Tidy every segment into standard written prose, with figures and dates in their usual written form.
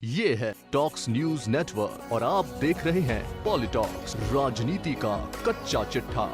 ये है talks news network और आप देख रहे हैं पॉलिटॉक्स, राजनीति का कच्चा चिट्ठा।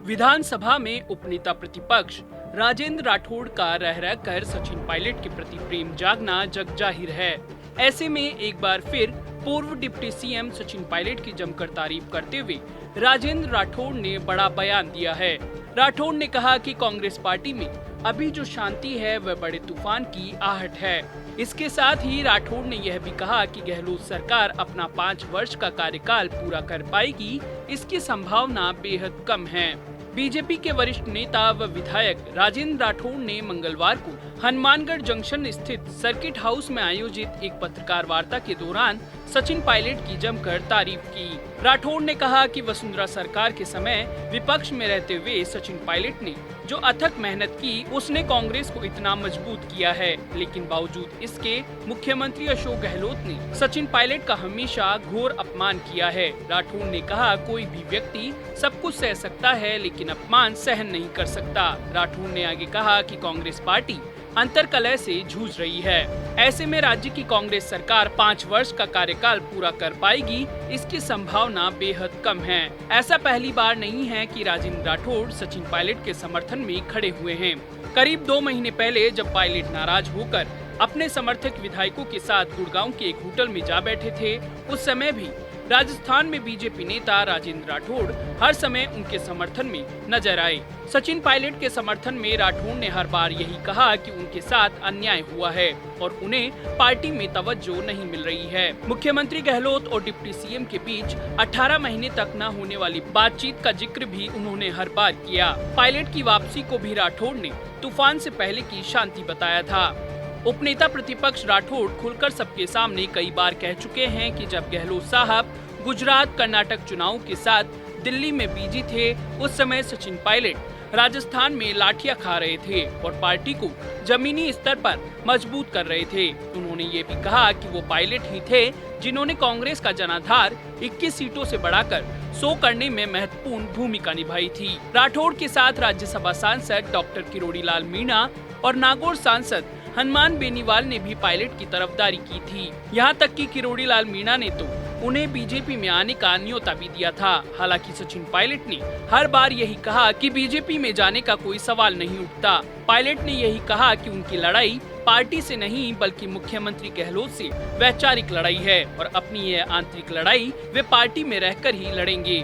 विधानसभा में उपनेता प्रतिपक्ष राजेंद्र राठौड़ का रह कर सचिन पायलट के प्रति प्रेम जागना जग जाहिर है। ऐसे में एक बार फिर पूर्व डिप्टी सीएम सचिन पायलट की जमकर तारीफ करते हुए राजेंद्र राठौड़ ने बड़ा बयान दिया है। राठौड़ ने कहा कि कांग्रेस पार्टी में अभी जो शांति है वह बड़े तूफान की आहट है। इसके साथ ही राठौड़ ने यह भी कहा कि गहलोत सरकार अपना 5 वर्ष का कार्यकाल पूरा कर पाएगी, इसकी संभावना बेहद कम है। बीजेपी के वरिष्ठ नेता व विधायक राजेंद्र राठौड़ ने मंगलवार को हनुमानगढ़ जंक्शन स्थित सर्किट हाउस में आयोजित एक पत्रकार वार्ता के दौरान सचिन पायलट की जमकर तारीफ की। राठौड़ ने कहा कि वसुंधरा सरकार के समय विपक्ष में रहते हुए सचिन पायलट ने जो अथक मेहनत की, उसने कांग्रेस को इतना मजबूत किया है। लेकिन बावजूद इसके मुख्यमंत्री अशोक गहलोत ने सचिन पायलट का हमेशा घोर अपमान किया है। राठौड़ ने कहा, कोई भी व्यक्ति सब कुछ सह सकता है लेकिन अपमान सहन नहीं कर सकता। राठौड़ ने आगे कहा कि कांग्रेस पार्टी अंतर्कलह से जूझ रही है। ऐसे में राज्य की कांग्रेस सरकार 5 वर्ष का कार्यकाल पूरा कर पाएगी, इसकी संभावना बेहद कम है। ऐसा पहली बार नहीं है कि राजेंद्र राठौड़ सचिन पायलट के समर्थन में खड़े हुए हैं। करीब 2 महीने पहले जब पायलट नाराज होकर अपने समर्थक विधायकों के साथ गुड़गांव के एक होटल में जा बैठे थे, उस समय भी राजस्थान में बीजेपी नेता राजेंद्र राठौड़ हर समय उनके समर्थन में नजर आए। सचिन पायलट के समर्थन में राठौड़ ने हर बार यही कहा कि उनके साथ अन्याय हुआ है और उन्हें पार्टी में तवज्जो नहीं मिल रही है। मुख्यमंत्री गहलोत और डिप्टी सीएम के बीच 18 महीने तक न होने वाली बातचीत का जिक्र भी उन्होंने हर बार किया। पायलट की वापसी को भी राठौड़ ने तूफान से पहले की शांति बताया था। उपनेता प्रतिपक्ष राठौड़ खुलकर सबके सामने कई बार कह चुके हैं कि जब गहलोत साहब गुजरात कर्नाटक चुनाव के साथ दिल्ली में बिजी थे, उस समय सचिन पायलट राजस्थान में लाठियां खा रहे थे और पार्टी को जमीनी स्तर पर मजबूत कर रहे थे। उन्होंने ये भी कहा कि वो पायलट ही थे जिन्होंने कांग्रेस का जनाधार 21 सीटों से बढ़ाकर 100 करने में महत्वपूर्ण भूमिका निभाई थी। राठौड़ के साथ राज्यसभा सांसद डॉक्टर किरोड़ी लाल मीणा और नागौर सांसद हनुमान बेनीवाल ने भी पायलट की तरफदारी की थी। यहाँ तक कि किरोड़ी लाल मीणा ने तो उन्हें बीजेपी में आने का न्योता भी दिया था। हालांकि सचिन पायलट ने हर बार यही कहा कि बीजेपी में जाने का कोई सवाल नहीं उठता। पायलट ने यही कहा कि उनकी लड़ाई पार्टी से नहीं बल्कि मुख्यमंत्री गहलोत से वैचारिक लड़ाई है और अपनी यह आंतरिक लड़ाई वे पार्टी में रहकर ही लड़ेंगे।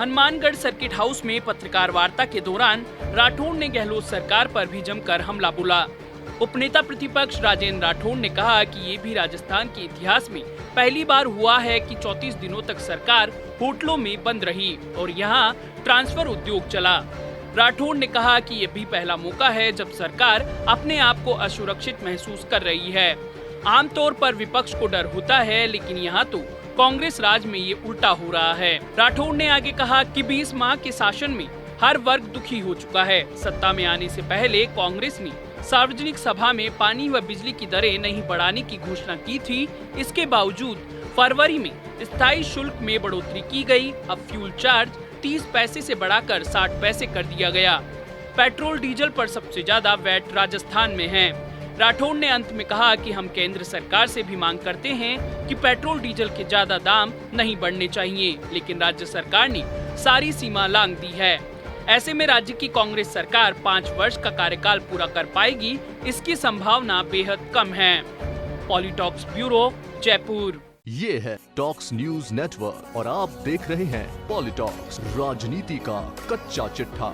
हनुमानगढ़ सर्किट हाउस में पत्रकार वार्ता के दौरान राठौड़ ने गहलोत सरकार पर भी जमकर हमला बोला। उपनेता प्रतिपक्ष राजेंद्र राठौड़ ने कहा कि ये भी राजस्थान के इतिहास में पहली बार हुआ है कि 34 दिनों तक सरकार होटलों में बंद रही और यहाँ ट्रांसफर उद्योग चला। राठौड़ ने कहा कि ये भी पहला मौका है जब सरकार अपने आप को असुरक्षित महसूस कर रही है। आमतौर पर विपक्ष को डर होता है, लेकिन यहाँ तो कांग्रेस राज में ये उल्टा हो रहा है। राठौड़ ने आगे कहा कि 20 माह के शासन में हर वर्ग दुखी हो चुका है। सत्ता में आने से पहले कांग्रेस ने सार्वजनिक सभा में पानी व बिजली की दरें नहीं बढ़ाने की घोषणा की थी। इसके बावजूद फरवरी में स्थायी शुल्क में बढ़ोतरी की गई। अब फ्यूल चार्ज 30 पैसे से बढ़ाकर 60 पैसे कर दिया गया। पेट्रोल डीजल पर सबसे ज्यादा वैट राजस्थान में है। राठौड़ ने अंत में कहा कि हम केंद्र सरकार से भी मांग करते हैं कि पेट्रोल डीजल के ज्यादा दाम नहीं बढ़ने चाहिए, लेकिन राज्य सरकार ने सारी सीमा लांघ दी है। ऐसे में राज्य की कांग्रेस सरकार 5 वर्ष का कार्यकाल पूरा कर पाएगी, इसकी संभावना बेहद कम है। पॉलिटॉक्स ब्यूरो, जयपुर। ये है टॉक्स न्यूज नेटवर्क और आप देख रहे हैं पॉलिटॉक्स, राजनीति का कच्चा चिट्ठा।